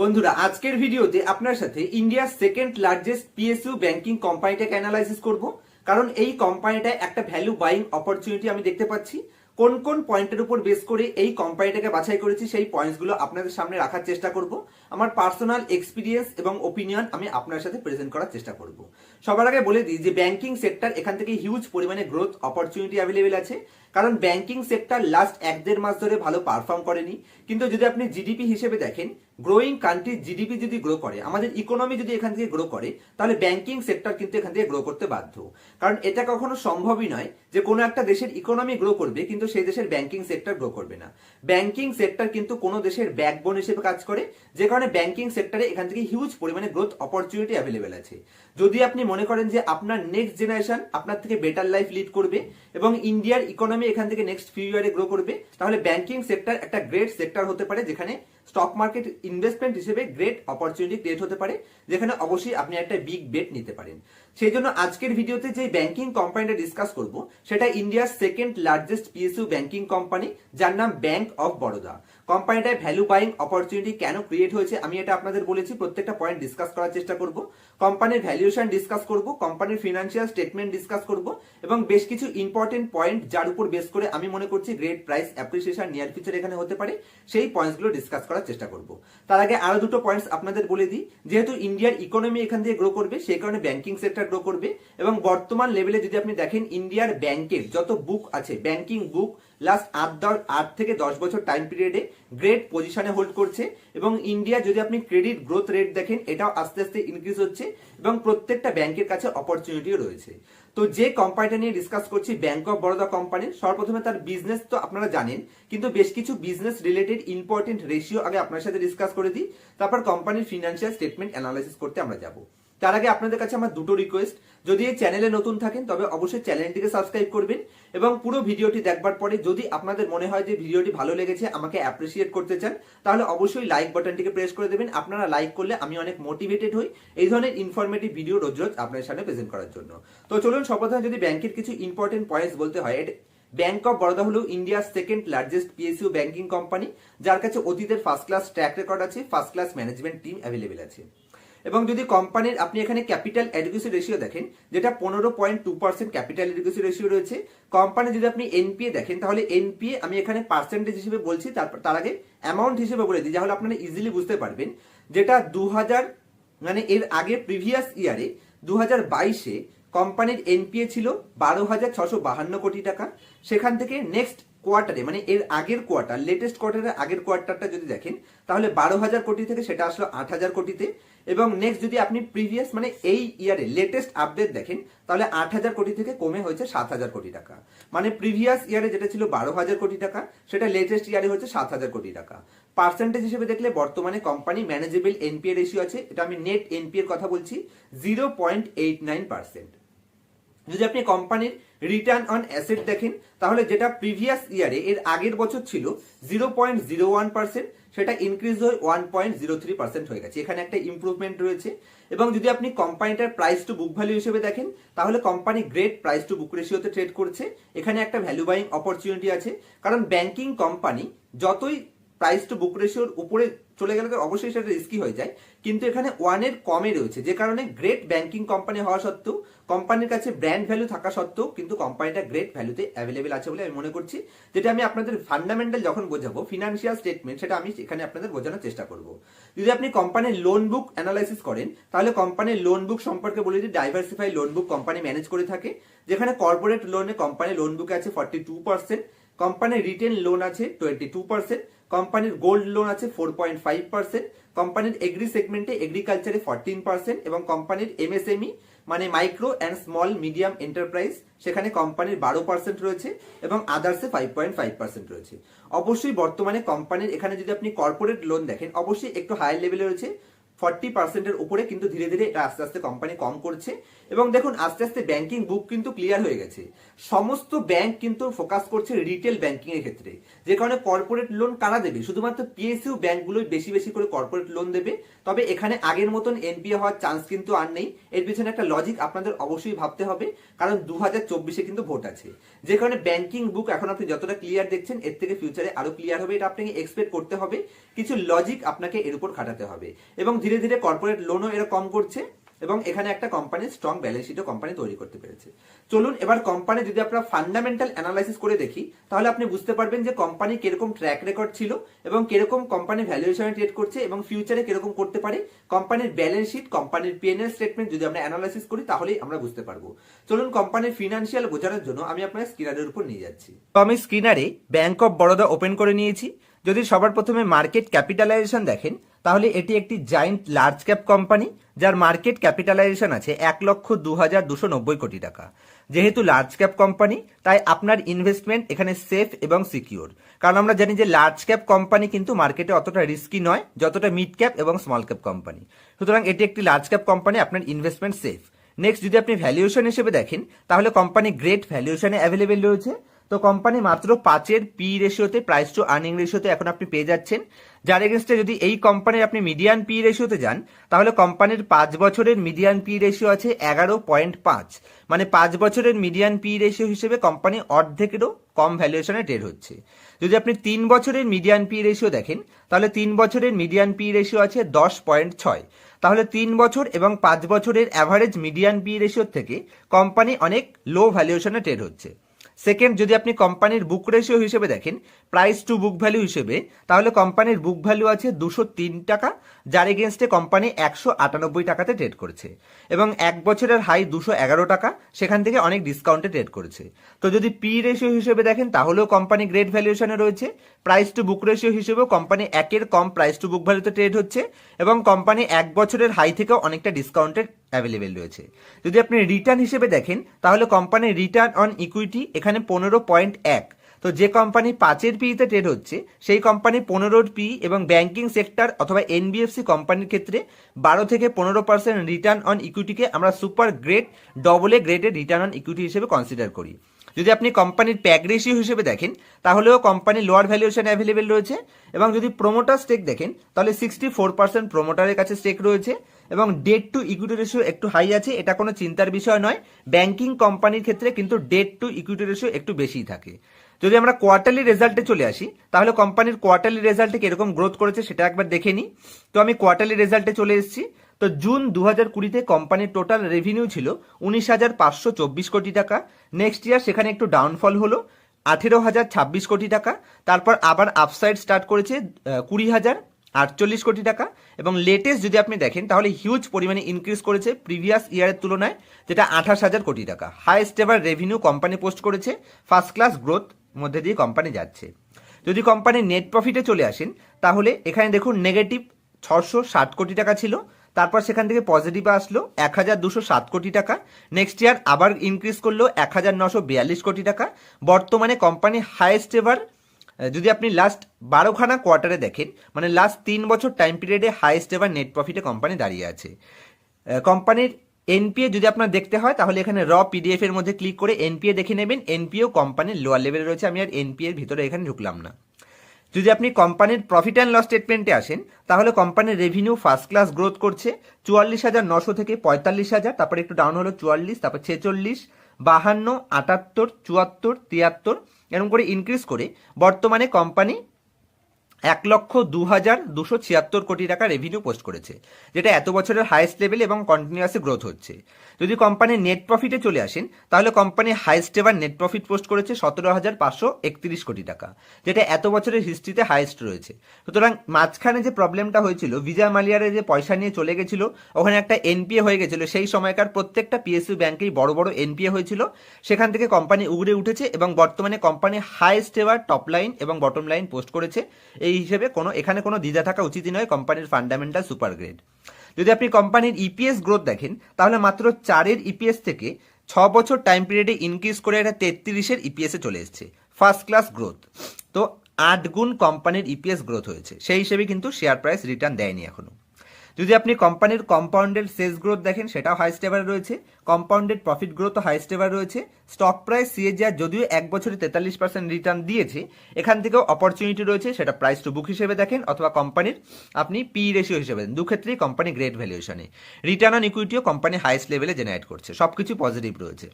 বন্ধুরা আজকের ভিডিওতে আপনার সাথে ইন্ডিয়ার সেকেন্ড লার্জেস্ট পিএসইউ ব্যাংকিং কোম্পানিটাকে অ্যানালাইসিস করব। কারণ এই কোম্পানিটায় একটা ভ্যালু বাইং অপরচুনিটি আমি দেখতে পাচ্ছি। কোন কোন পয়েন্টের উপর বেস করে এই কোম্পানিটাকে বাছাই করেছি সেই পয়েন্টসগুলো আপনাদের সামনে রাখার চেষ্টা করব। আমার পার্সোনাল এক্সপিরিয়েন্স এবং ওপিনিয়ন আমি আপনার সাথে প্রেজেন্ট করার চেষ্টা করব। সবার আগে বলে দিই যে ব্যাংকিং সেক্টর এখান থেকে হিউজ পরিমাণে গ্রোথ অপরচুনিটি অ্যাভেলেবেল আছে। কারণ ব্যাংকিং সেক্টর লাস্ট 1-1.5 মাস ধরে ভালো পারফর্ম করেনি, কিন্তু যদি আপনি জিডিপি হিসেবে দেখেন, গ্রোয়িং কান্ট্রির জিডিপি যদি গ্রো করে, আমাদের ইকোনমি যদি এখান থেকে গ্রো করে, তাহলে ব্যাংকিং সেক্টর কিন্তু এখান থেকে গ্রো করতে বাধ্য। কারণ এটা কখনো সম্ভবই নয় যে কোনো একটা দেশের ইকোনমি গ্রো করবে কিন্তু সেই দেশের ব্যাংকিং সেক্টর গ্রো করবে না। ব্যাংকিং সেক্টর কিন্তু কোনো দেশের ব্যাকবোন হিসেবে কাজ করে, যে কারণে ব্যাংকিং সেক্টরে এখান থেকে হিউজ পরিমাণে গ্রোথ অপরচুনিটি অ্যাভেলেবেল আছে। যদি আপনি মনে করেন যে আপনার নেক্সট জেনারেশন আপনার থেকে বেটার লাইফ লিড করবে এবং ইন্ডিয়ার ইকোনমি এখান থেকে নেক্সট ফিউ ইয়ারে গ্রো করবে, তাহলে ব্যাংকিং সেক্টর একটা গ্রেট সেক্টর হতে পারে, যেখানে স্টক মার্কেট ইনভেস্টমেন্ট হিসেবে গ্রেট অপরচুনিটি ক্রিয়েট হতে পারে, যেখানে অবশ্যই আপনি একটা বিগ বেট নিতে পারেন। সেই জন্য আজকের ভিডিওতে যে ব্যাংকিং কোম্পানিটা ডিসকাস করব সেটা ইন্ডিয়ার second largest PSU banking company, যার নাম ব্যাংক অফ বরোদা। কোম্পানিটায় ভ্যালু বাইং অপরচুনিটি কেন ক্রিয়েট হয়েছে আমি এটা আপনাদের বলেছি, প্রত্যেকটা পয়েন্ট ডিসকাস করার চেষ্টা করব। কোম্পানির ভ্যালুয়েশন ডিসকাস করব, কোম্পানির ফিনান্সিয়াল স্টেটমেন্ট ডিসকাস করব এবং বেশ কিছু ইম্পর্টেন্ট পয়েন্ট যার উপর বেস করে আমি মনে করছি great price appreciation near future এখানে হতে পারে, সেই পয়েন্টসগুলো ডিসকাস করার চেষ্টা করব। তার আগে আরো দুটো পয়েন্টস আপনাদের বলে দিই। যেহেতু ইন্ডিয়ার ইকোনমি এখান থেকে গ্রো করবে, সেই কারণে ব্যাংকিং সেক্টর গ্রো করবে এবং বর্তমান লেভেলে যদি আপনি দেখেন ইন্ডিয়ার ব্যাংকের যত বুক আছে, ব্যাংকিং বুক লাস্ট 8 থেকে 10 বছর টাইম পিরিয়ডে গ্রেট পজিশনে হোল্ড করছে এবং ইন্ডিয়া যদি আপনি ক্রেডিট গ্রোথ রেট দেখেন এটাও আস্তে আস্তে ইনক্রিজ হচ্ছে এবং প্রত্যেকটা ব্যাংকের কাছে অপরচুনিটিও রয়েছে। তো যে কোম্পানিটা নিয়ে ডিসকাস করছি ব্যাংক অফ বরোদা কোম্পানি, সর্বপ্রথমে তার বিজনেস তো আপনারা জানেন, কিন্তু বেশ কিছু বিজনেস রিলেটেড ইম্পর্টেন্ট রেশিও আগে আপনার সাথে ডিসকাস করে দিই, তারপর কোম্পানির ফিনান্সিয়াল স্টেটমেন্ট অ্যানালাইসিস করতে আমরা যাব। তার আগে আপনাদের কাছে আমার দুটো রিকোয়েস্ট, যদি এই চ্যানেলে নতুন থাকেন তবে অবশ্যই চ্যানেলটিকে সাবস্ক্রাইব করবেন এবং পুরো ভিডিওটি দেখবার পরে যদি আপনাদের মনে হয় যে ভিডিওটি ভালো লেগেছে, আমাকে অ্যাপ্রিসিয়েট করতে চান, তাহলে অবশ্যই লাইক বাটনটিকে প্রেস করে দেবেন। আপনারা লাইক করলে আমি অনেক মোটিভেটেড হই এই ধরনের ইনফরমেটিভ ভিডিও রোজ রোজ আপনার সামনে প্রেজেন্ট করার জন্য। তো চলুন সর্বপ্রথমে যদি ব্যাংকের কিছু ইম্পর্টেন্ট পয়েন্টস বলতে হয়, ব্যাংক অফ বরোদা হলো ইন্ডিয়ার second largest PSU banking company, যার কাছে অতীতের ফার্স্ট ক্লাস ট্র্যাক রেকর্ড আছে, first class management team available আছে। এবং যদি কোম্পানির আপনি এখানে ক্যাপিটাল এডিকুয়েসি রেশিও দেখেন, যেটা 15.2% ক্যাপিটাল এডিকুয়েসি রেশিও রয়েছে। কোম্পানি যদি আপনি এনপিএ দেখেন, তাহলে এনপিএ আমি এখানে পার্সেন্টেজ হিসেবে বলছি, তার আগে অ্যামাউন্ট হিসেবে বলে দিই, তাহলে আপনারা ইজিলি বুঝতে পারবেন। যেটা 2000 মানে এর আগে প্রিভিয়াস ইয়ারে 2022-এ কোম্পানির এনপিএ ছিল 12,652 কোটি টাকা। সেখান থেকে নেক্সট কোয়ার্টারে মানে এর আগের কোয়ার্টার, লেটেস্ট কোয়ার্টারের আগের কোয়ার্টারটা যদি দেখেন, তাহলে 12,000 কোটি থেকে সেটা আসলো 8,000 কোটিতে। এবং নেক্সট যদি আপনি প্রিভিয়াস মানে এই ইয়ারে লেটেস্ট আপডেট দেখেন, তাহলে 8,000 কোটি থেকে কমে হয়েছে 7,000 কোটি টাকা। মানে প্রিভিয়াস ইয়ারে যেটা ছিল 12,000 কোটি টাকা, সেটা লেটেস্ট ইয়ারে হচ্ছে 7,000 কোটি টাকা। পার্সেন্টেজ হিসেবে দেখলে বর্তমানে কোম্পানি ম্যানেজেবল এনপিএ রেশিও আছে, এটা আমি নেট এনপিএর কথা বলছি, 0.89%। যদি আপনি কোম্পানির রিটার্ন অন অ্যাসেট দেখেন, তাহলে যেটা প্রিভিয়াস ইয়ারে এর আগের বছর ছিল 0.01%, সেটা ইনক্রিজ হয়ে 1.03% হয়ে গেছে। এখানে একটা ইমপ্রুভমেন্ট রয়েছে। এবং যদি আপনি কোম্পানিটার প্রাইস টু বুক ভ্যালু হিসেবে দেখেন, তাহলে company great price to book রেশিওতে ট্রেড করছে। এখানে একটা ভ্যালু বাইং অপরচুনিটি আছে, কারণ ব্যাংকিং কোম্পানি যতই প্রাইস টু বুক রেশিওর উপরে চলে গেলে অবশ্যই সেটা রিস্কি হয়ে যায়, কিন্তু এখানে 1-এর কমে রয়েছে, যে কারণে গ্রেট ব্যাংকিং কোম্পানি হওয়া সত্ত্বেও, কোম্পানির কাছে ব্র্যান্ড ভ্যালু থাকা সত্ত্বেও কিন্তু কোম্পানিটা গ্রেট ভ্যালুতে অ্যাভেলেবেল আছে বলে আমি মনে করছি। যেটা আমি আপনাদের ফান্ডামেন্টাল যখন বোঝাবো ফিনান্সিয়াল স্টেটমেন্ট, সেটা আমি এখানে আপনাদের বোঝানোর চেষ্টা করব। যদি আপনি কোম্পানির লোন বুক অ্যানালাইসিস করেন, তাহলে কোম্পানির লোন বুক সম্পর্কে বলে দিই, ডাইভার্সিফাই লোন বুক কোম্পানি ম্যানেজ করে থাকে, যেখানে কর্পোরেট লোনে কোম্পানির লোন বুকে আছে 42%, কোম্পানির রিটেল লোন আছে 22%, কোম্পানির গোল্ড লোন আছে 4.5%, কোম্পানির এগ্রি সেগমেন্টে এগ্রিকালচারে 14% এবং কোম্পানির এমএসএমই মানে micro and small medium enterprise, সেখানে কোম্পানির 12% রয়েছে এবং আদার্সে 5.5% রয়েছে। অবশ্যই বর্তমানে কোম্পানির এখানে যদি আপনি কর্পোরেট লোন দেখেন, অবশ্যই একটু হায়ার লেভেলে রয়েছে, 40%-এর উপরে কিন্তু ধীরে ধীরে এটা আস্তে আস্তে কোম্পানি কম করছে। এবং দেখুন আস্তে আস্তে ব্যাংকিং বুক কিন্তু ক্লিয়ার হয়ে গেছে। সমস্ত ব্যাংক কিন্তু ফোকাস করছে রিটেল ব্যাংকিং এর ক্ষেত্রে, যে কারণে কর্পোরেট লোন কারা দেবে, শুধুমাত্র পিএসইউ ব্যাংকগুলোই বেশি বেশি করে কর্পোরেট লোন দেবে। তবে এখানে আগের মতন এনপিএ হওয়ার চান্স কিন্তু আর নেই। এর পিছনে একটা লজিক আপনাদের অবশ্যই ভাবতে হবে, কারণ 2024-এ কিন্তু ভোট আছে, যে কারণে ব্যাংকিং বুক এখন আপনি যতটা ক্লিয়ার দেখছেন এর থেকে ফিউচারে আরো ক্লিয়ার হবে, এটা আপনাকে এক্সপেক্ট করতে হবে। কিছু লজিক আপনাকে এর উপর খাটাতে হবে। এবং ধীরে ধীরে কর্পোরেট লোনও এরা কম করছে এবং এখানে একটা কোম্পানির স্ট্রং ব্যালেন্স শিটও কোম্পানি তৈরি করতে পেরেছে। চলুন এবার কোম্পানি যদি আপনারা ফান্ডামেন্টাল অ্যানালাইসিস করে দেখি, তাহলে আপনি বুঝতে পারবেন যে কোম্পানি কিরকম ট্র্যাক রেকর্ড ছিল এবং কিরকম কোম্পানি ভ্যালুয়েশনে ট্রেড করছে এবং ফিউচারে কিরকম করতে পারে। কোম্পানির ব্যালেন্স শিট, কোম্পানির পিএনএল স্টেটমেন্ট যদি আমরা অ্যানালাইসিস করি তাহলেই আমরা বুঝতে পারবো। চলুন কোম্পানির ফিনান্সিয়াল বোঝানোর জন্য আমি আপনার স্ক্রিনারের উপর নিয়ে যাচ্ছি। তো আমি স্ক্রিনারে ব্যাংক অফ বরোদা ওপেন করে নিয়েছি। যদি সবার প্রথমে মার্কেট ক্যাপিটালাইজেশন দেখেন, তাহলে এটি একটি জায়েন্ট লার্জ ক্যাপ কোম্পানি, যার মার্কেট ক্যাপিটালাইজেশন আছে 1,02,290 কোটি টাকা। যেহেতু লার্জ ক্যাপ কোম্পানি, তাই আপনার ইনভেস্টমেন্ট এখানে সেফ এবং সিকিউর। কারণ আমরা জানি যে লার্জ ক্যাপ কোম্পানি কিন্তু মার্কেটে অতটা রিস্কি নয় যতটা মিড ক্যাপ এবং স্মল ক্যাপ কোম্পানি। সুতরাং এটি একটি লার্জ ক্যাপ কোম্পানি, আপনার ইনভেস্টমেন্ট সেফ। নেক্সট যদি আপনি ভ্যালুয়েশন হিসেবে দেখেন, তাহলে কোম্পানি গ্রেট ভ্যালুয়েশনে অ্যাভেলেবেল রয়েছে। তো কোম্পানি মাত্র 5-এর পি রেশিওতে, প্রাইস টু আর্নিং রেশিওতে এখন আপনি পেয়ে যাচ্ছেন। যার এগেনস্টে যদি এই কোম্পানির আপনি মিডিয়ান পি রেশিওতে যান, তাহলে কোম্পানির 5 বছরের মিডিয়ান পি রেশিও আছে 11.5। মানে 5 বছরের মিডিয়ান পি রেশিও হিসেবে কোম্পানি অর্ধেকেরও কম ভ্যালুয়েশনে ট্রেড হচ্ছে। যদি আপনি 3 বছরের মিডিয়ান পি রেশিও দেখেন, তাহলে 3 বছরের মিডিয়ান পি রেশিও আছে 10.6। তাহলে 3 বছর এবং 5 বছরের অ্যাভারেজ মিডিয়ান পি রেশিওর থেকে কোম্পানি অনেক লো ভ্যালুয়েশনে ট্রেড হচ্ছে। সেকেন্ড, যদি আপনি কোম্পানির বুক রেশিও হিসেবে দেখেন, প্রাইস টু বুক ভ্যালু হিসেবে, তাহলে কোম্পানির বুক ভ্যালু আছে 203 টাকা, যার এগেনস্টে কোম্পানি 198 টাকাতে ট্রেড করেছে। এবং 1 বছরের হাই 211 টাকা, সেখান থেকে অনেক ডিসকাউন্টে ট্রেড করেছে। তো যদি পি রেশিও হিসেবে দেখেন, তাহলেও কোম্পানি গ্রেট ভ্যালুয়েশনে রয়েছে। প্রাইস টু বুক রেশিও হিসেবেও কোম্পানি 1-এর কম প্রাইস টু বুক ভ্যালুতে ট্রেড হচ্ছে এবং কোম্পানি 1 বছরের হাই থেকেও অনেকটা ডিসকাউন্টেড অ্যাভেলেবেল রয়েছে। যদি আপনি রিটার্ন হিসেবে দেখেন, তাহলে কোম্পানির রিটার্ন অন ইকুইটি এখানে 15.1। তো যে কোম্পানি 5-এর পিতে ট্রেড হচ্ছে, সেই কোম্পানি 15-র পি এবং ব্যাংকিং সেক্টর অথবা এনবিএফসি কোম্পানির ক্ষেত্রে 12 থেকে 15% রিটার্ন অন ইকুইটিকে আমরা সুপার গ্রেড, ডবল এ গ্রেডের রিটার্ন অন ইকুইটি হিসেবে কনসিডার করি। যদি আপনি কোম্পানির প্যাক রেশিও হিসেবে দেখেন, তাহলেও কোম্পানির লোয়ার ভ্যালুয়েশন অ্যাভেলেবেল রয়েছে। এবং যদি প্রোমোটার স্টেক দেখেন, তাহলে 64% প্রোমোটারের কাছে স্টেক রয়েছে এবং ডেট টু ইকুইটি রেশিও একটু হাই আছে, এটা কোনো চিন্তার বিষয় নয়। ব্যাংকিং কোম্পানির ক্ষেত্রে কিন্তু ডেট টু ইকুইটি রেশিও একটু বেশিই থাকে। যদি আমরা কোয়ার্টারলি রেজাল্টে চলে আসি, তাহলে কোম্পানির কোয়ার্টারলি রেজাল্টে কিরকম গ্রোথ করেছে সেটা একবার দেখে নিই। তো আমি কোয়ার্টারলি রেজাল্টে চলে এসেছি। তো জুন 2020-তে কোম্পানির টোটাল রেভিনিউ ছিল 19,524 কোটি টাকা। নেক্সট ইয়ার সেখানে একটু ডাউনফল হলো 18,026 কোটি টাকা। তারপর আবার আপসাইড স্টার্ট করেছে 20,048 কোটি টাকা। এবং লেটেস্ট যদি আপনি দেখেন, তাহলে হিউজ পরিমাণে ইনক্রিজ করেছে প্রিভিয়াস ইয়ারের তুলনায়, যেটা 28,000 কোটি টাকা। Highest ever revenue company post করেছে। ফার্স্ট ক্লাস গ্রোথ মধ্যে দিয়ে কোম্পানি যাচ্ছে। যদি কোম্পানির নেট প্রফিটে চলে আসেন, তাহলে এখানে দেখুন নেগেটিভ 660 কোটি টাকা ছিল, তারপর সেখান থেকে পজিটিভ আসলো 1,207 কোটি টাকা। নেক্সট ইয়ার আবার ইনক্রিজ করলো 1,942 কোটি টাকা। বর্তমানে কোম্পানি হাইয়েস্ট এভার, যদি আপনি লাস্ট 12খানা কোয়ার্টারে দেখেন, মানে লাস্ট 3 বছর টাইম পিরিয়ডে হাইয়েস্ট এভার নেট প্রফিটে কোম্পানি দাঁড়িয়ে আছে। কোম্পানির এনপিএ যদি আপনার দেখতে হয়, তাহলে এখানে র পিডিএফ এর মধ্যে ক্লিক করে এনপিএ দেখে নেবেন। এনপিএও কোম্পানির লোয়ার লেভেলে রয়েছে, আমি আর এনপিএ এর ভিতরে এখানে ঢুকলাম না। যদি আপনি কোম্পানির প্রফিট অ্যান্ড লস স্টেটমেন্টে আসেন, তাহলে কোম্পানির রেভিনিউ ফার্স্ট ক্লাস গ্রোথ করছে 44,900 থেকে 45,000, তারপর একটু ডাউন হলো 44, তারপর 46, 52, 78, 74, 73, এরকম করে ইনক্রিজ করে বর্তমানে কোম্পানি 1,02,276 কোটি টাকা রেভিনিউ পোস্ট করেছে, যেটা এত বছরের হাইয়েস্ট লেভেল এবং কন্টিনিউয়াসলি গ্রোথ হচ্ছে। যদি কোম্পানির নেট প্রফিটে চলে আসেন, তাহলে company highest ever net profit post করেছে 17,531 কোটি টাকা, যেটা এত বছরের হিস্ট্রিতে হাইয়েস্ট রয়েছে। সুতরাং মাঝখানে যে প্রবলেমটা হয়েছিল, বিজয় মালিয়ারে যে পয়সা নিয়ে চলে গেছিল, ওখানে একটা এনপিএ হয়ে গেছিল, সেই সময়কার প্রত্যেকটা পিএসইউ ব্যাংকেই বড় বড় এনপিএ হয়েছিল। সেখান থেকে কোম্পানি উগড়ে উঠেছে এবং বর্তমানে company highest ever top line এবং বটম লাইন পোস্ট করেছে। এই হিসেবে এখানে কোনো দ্বিধা থাকা উচিতই নয়, কোম্পানির ফান্ডামেন্টাল সুপার গ্রেড। যদি আপনি কোম্পানির ইপিএস গ্রোথ দেখেন, তাহলে মাত্র 4-এর ইপিএস থেকে 6 বছর টাইম পিরিয়ডে ইনক্রিজ করে এটা 33-এর ইপিএসে চলে এসেছে। First class growth. তো 8 গুণ কোম্পানির ইপিএস গ্রোথ হয়েছে, সেই হিসেবে কিন্তু শেয়ার প্রাইস রিটার্ন দেয়নি এখনো। যদি আপনি কোম্পানির কম্পাউন্ডেড সেলস গ্রোথ দেখেন সেটাও হাইস্ট এভার রয়েছে, কম্পাউন্ডেড প্রফিট গ্রোথও হাইস্ট এভার রয়েছে, স্টক প্রাইস সিএজিআর যদিও এক বছরে 43% রিটার্ন দিয়েছে, এখান থেকেও অপরচুনিটি রয়েছে, সেটা প্রাইস টু বুক হিসেবে দেখেন অথবা কোম্পানির আপনি পি রেশিও হিসেবে দেন, দুক্ষেত্রেই কোম্পানি গ্রেট ভ্যালুয়েশনে, রিটার্ন অন ইকুইটিও কোম্পানি হাইস্ট লেভেলে জেনারেট করছে, সবকিছু পজিটিভ রয়েছে।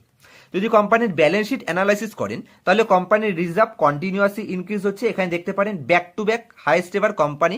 যদি কোম্পানির ব্যালেন্স শিট অ্যানালাইসিস করেন তাহলে কোম্পানির রিজার্ভ কন্টিনিউয়াসলি ইনক্রিজ হচ্ছে, এখানে দেখতে পারেন back to back highest ever company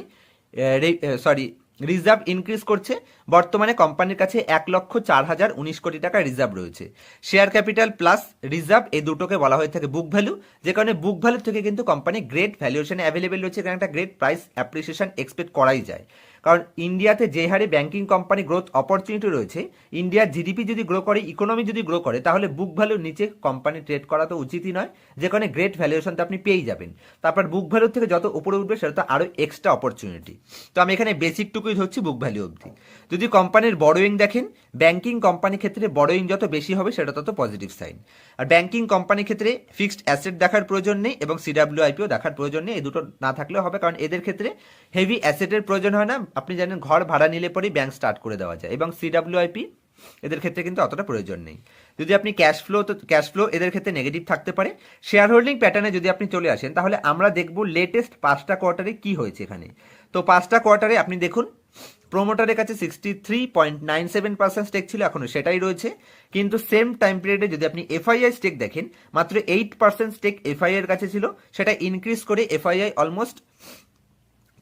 reserve increase করছে। বর্তমানে কোম্পানির কাছে 1,04,019 কোটি টাকা রিজার্ভ রয়েছে। শেয়ার ক্যাপিটাল প্লাস রিজার্ভ এই দুটোকে বলা হয়ে থাকে বুক ভ্যালু, যে কারণে বুক ভ্যালু থেকে কিন্তু কোম্পানি গ্রেট ভ্যালুয়েশনে অ্যাভেলেবেল রয়েছে, কারণ একটা গ্রেট প্রাইস অ্যাপ্রিসিয়েশন এক্সপেক্ট করাই যায়। কারণ ইন্ডিয়াতে যে হারে ব্যাংকিং কোম্পানি গ্রোথ অপরচুনিটি রয়েছে, ইন্ডিয়ার জিডিপি যদি গ্রো করে, ইকোনমি যদি গ্রো করে, তাহলে বুক ভ্যালুর নিচে কোম্পানি ট্রেড করা তো উচিতই নয়, যে কারণে গ্রেট ভ্যালুয়েশনটা আপনি পেয়েই যাবেন। তারপর বুক ভ্যালুর থেকে যত উপরে উঠবে সেটা তো আরও এক্সট্রা অপরচুনিটি। তো আমি এখানে বেসিকটুকুই ধরছি বুক ভ্যালু অবধি। যদি কোম্পানির বড়োয়িং দেখেন, ব্যাংকিং কোম্পানির ক্ষেত্রে বড়োয়িং যত বেশি হবে সেটা তত পজিটিভ সাইন। আর ব্যাংকিং কোম্পানির ক্ষেত্রে ফিক্সড অ্যাসেট দেখার প্রয়োজন নেই এবং সিডাব্লিউআইপিও দেখার প্রয়োজন নেই, এই দুটো না থাকলেও হবে, কারণ এদের ক্ষেত্রে হেভি অ্যাসেটের প্রয়োজন হয় না। আপনি জানেন ঘর ভাড়া নিলে পরেই ব্যাংক স্টার্ট করে দেওয়া যায়, এবং সিডাব্লিউআইপি এদের ক্ষেত্রে কিন্তু অতটা প্রয়োজন নেই। যদি আপনি ক্যাশ ফ্লো এদের ক্ষেত্রে নেগেটিভ থাকতে পারে। শেয়ার হোল্ডিং প্যাটার্নে যদি আপনি চলে আসেন তাহলে আমরা দেখব লেটেস্ট 5টা কোয়ার্টারে কি হয়েছে এখানে। তো 5টা কোয়ার্টারে আপনি দেখুন, প্রোমোটারের কাছে 63.97% স্টেক ছিল, এখনো সেটাই রয়েছে, কিন্তু সেম টাইম পিরিয়ডে যদি আপনি এফআইআই স্টেক দেখেন মাত্র 8% স্টেক এফআইআই এর কাছে ছিল, সেটা ইনক্রিজ করে এফআইআই অলমোস্ট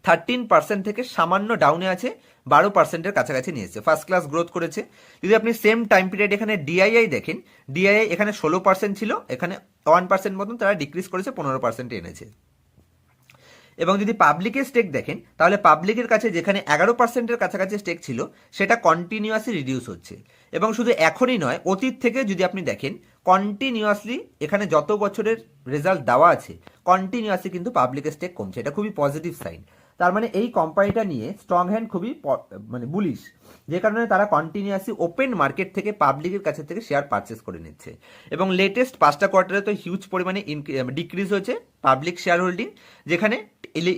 13% থেকে সামান্য ডাউনে আছে, 12%-এর কাছাকাছি নিয়েছে, ফার্স্ট ক্লাস গ্রোথ করেছে। যদি আপনি সেম টাইম পিরিয়ড এখানে ডিআইআই দেখেন, ডিআইআই এখানে 16% ছিল, এখানে 1% মতন তারা ডিক্রিজ করেছে, 15% এনেছে। এবং যদি পাবলিকের স্টেক দেখেন তাহলে পাবলিকের কাছে যেখানে 11%-এর কাছাকাছি স্টেক ছিল সেটা কন্টিনিউয়াসলি রিডিউস হচ্ছে। এবং শুধু এখনই নয়, অতীত থেকে যদি আপনি দেখেন কন্টিনিউয়াসলি এখানে যত বছরের রেজাল্ট দেওয়া আছে কন্টিনিউয়াসলি কিন্তু পাবলিকের স্টেক কমছে, এটা খুবই পজিটিভ সাইন। তার মানে এই কোম্পানিটা নিয়ে স্ট্রং হ্যান্ড খুবই বুলিশ, যে কারণে তারা কন্টিনিউয়াসলি ওপেন মার্কেট থেকে পাবলিকের কাছে থেকে শেয়ার পারচেস করে নিচ্ছে। এবং লেটেস্ট 5টা কোয়ার্টারে তো হিউজ পরিমাণে ডিক্রিজ হয়েছে পাবলিক শেয়ার হোল্ডিং, যেখানে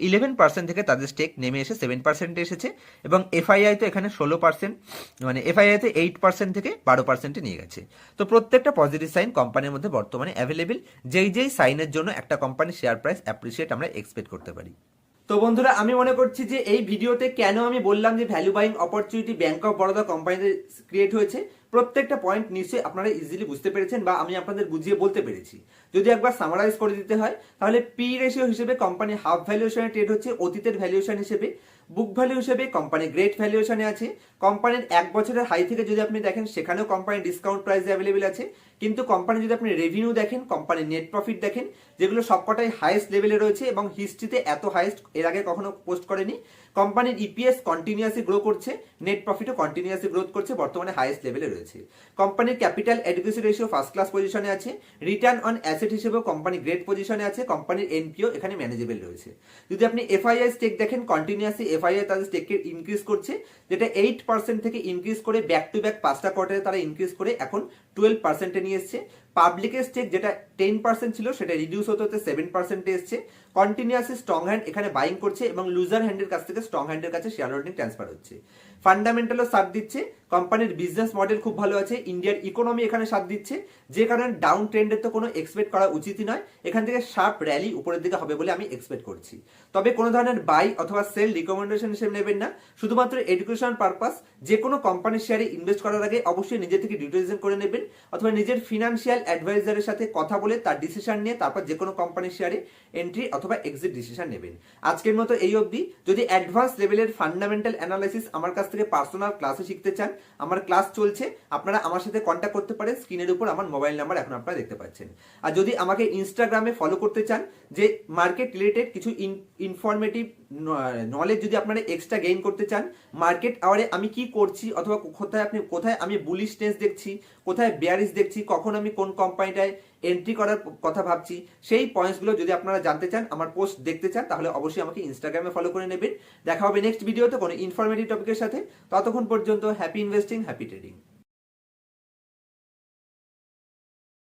11% থেকে তাদের স্টেক নেমে এসে 7%-এ এসেছে, এবং এফআইআই তো এখানে 16%, এফআইআইতে 8% থেকে 12%-এ নিয়ে গেছে। তো প্রত্যেকটা পজিটিভ সাইন কোম্পানির মধ্যে বর্তমানে অ্যাভেলেবেল, যেই সাইনের জন্য একটা কোম্পানির শেয়ার প্রাইস অ্যাপ্রিসিয়েট আমরা এক্সপেক্ট করতে পারি। তো বন্ধুরা, আমি মনে করছি যে এই ভিডিওতে কেন আমি বললাম যে value buying opportunity bank of Baroda কোম্পানিতে ক্রিয়েট হয়েছে, প্রত্যেকটা পয়েন্ট নিশ্চয়ই আপনারা ইজিলি বুঝতে পেরেছেন বা আমি আপনাদের বুঝিয়ে বলতে পেরেছি। যদি একবার সামারাইজ করে দিতে হয় তাহলে পি রেশিও হিসেবে কোম্পানি হাফ ভ্যালুয়েশনে ট্রেড হচ্ছে, অতীতের ভ্যালুয়েশন হিসেবে। বুক ভ্যালু হিসেবে কোম্পানি গ্রেট ভ্যালুয়েশনে আছে। কোম্পানির এক বছরের হাই থেকে যদি আপনি দেখেন সেখানেও কোম্পানি ডিসকাউন্ট প্রাইসে অ্যাভেলেবেল আছে, কিন্তু কোম্পানি যদি আপনি রেভিনিউ দেখেন, কোম্পানির নেট প্রফিট দেখেন, যেগুলো সবকটাই হাইয়েস্ট লেভেলে রয়েছে এবং হিস্ট্রিতে এত হাইয়েস্ট এর আগে কখনো পোস্ট করেনি। কোম্পানির ইপিএস কন্টিনিউয়াসলি গ্রো করছে, নেট প্রফিটও কন্টিনিউয়াসলি গ্রোথ করছে, বর্তমানে হাইয়েস্ট লেভেলে রয়েছে। কোম্পানির capital education ratio first class পজিশনে আছে। রিটার্ন অন অ্যাসেট হিসেবেও কোম্পানি গ্রেট পজিশনে আছে। কোম্পানির এনপিও এখানে ম্যানেজেবল রয়েছে। যদি আপনি এফআইআই স্টেক দেখেন, কন্টিনিউয়াসলি এফআইআই তাদের স্টেককে ইনক্রিজ করছে, যেটা 8% থেকে ইনক্রিজ করে ব্যাক টু ব্যাক 5টা কোয়ার্টারে তারা ইনক্রিজ করে এখন 12%-এ নিয়ে এসছে। পাবলিকের স্টেক যেটা 10% ছিল সেটা রিডিউস হতে হতে 7%-এ এসছে। কন্টিনিউয়াসলি স্ট্রং হ্যান্ড এখানে বাইং করছে এবং লুজার হ্যান্ডের কাছ থেকে স্ট্রং হ্যান্ডের কাছে শেয়ার হোল্ডিং ট্রান্সফার হচ্ছে। ফান্ডামেন্টালও সাথ দিচ্ছে, কোম্পানির বিজনেস মডেল খুব ভালো আছে, ইন্ডিয়ার ইকোনমি এখানে সাথ দিচ্ছে, যে কারণে ডাউন ট্রেন্ডের তো কোনো এক্সপেক্ট করা উচিতই নয়। এখান থেকে শার্প র্যালি উপরের দিকে হবে বলে আমি এক্সপেক্ট করছি। তবে কোনো ধরনের বাই অথবা সেল রিকমেন্ডেশন হিসেবে নেবেন না, শুধুমাত্র এডুকেশন পারপাস। যে কোনো কোম্পানির শেয়ারে ইনভেস্ট করার আগে অবশ্যই নিজে থেকে ডিউটিলাইজেশন করে নেবেন অথবা নিজের ফিনান্সিয়াল অ্যাডভাইজারের সাথে কথা বলে তার ডিসিশন নিয়ে তারপর যে কোনো কোম্পানির শেয়ারে এন্ট্রি অথবা এক্সিট ডিসিশন নেবেন। আজকের মতো এই অবধি। যদি অ্যাডভান্স লেভেলের ফান্ডামেন্টাল অ্যানালাইসিস আমার কাছ থেকে পার্সোনাল ক্লাসে শিখতে চান, আমার ক্লাস চলছে, আপনারা আমার সাথে কন্ট্যাক্ট করতে পারেন। স্ক্রিনের উপর আমার মোবাইল নাম্বার এখন আপনারা দেখতে পাচ্ছেন। আর যদি আমাকে ইনস্টাগ্রামে ফলো করতে চান, যে মার্কেট রিলেটেড কিছু ইনফরমেটিভ নলেজ যদি আপনারা এক্সট্রা গেইন করতে চান, মার্কেট আওয়ারে আমি কি করছি অথবা কোথায় আমি বুলিশনেস দেখছি, কোথায় বেয়ারিশ দেখছি, কখন আমি কোন কোম্পানিটায় এন্ট্রি করার কথা ভাবছি, সেই পয়েন্টসগুলো যদি আপনারা জানতে চান, আমার পোস্ট দেখতে চান, তাহলে অবশ্যই আমাকে ইনস্টাগ্রামে ফলো করে নেবেন। দেখা হবে নেক্সট ভিডিওতে কোনো ইনফরমেটিভ টপিকের সাথে। ততক্ষণ পর্যন্ত হ্যাপি ইনভেস্টিং, হ্যাপি ট্রেডিং।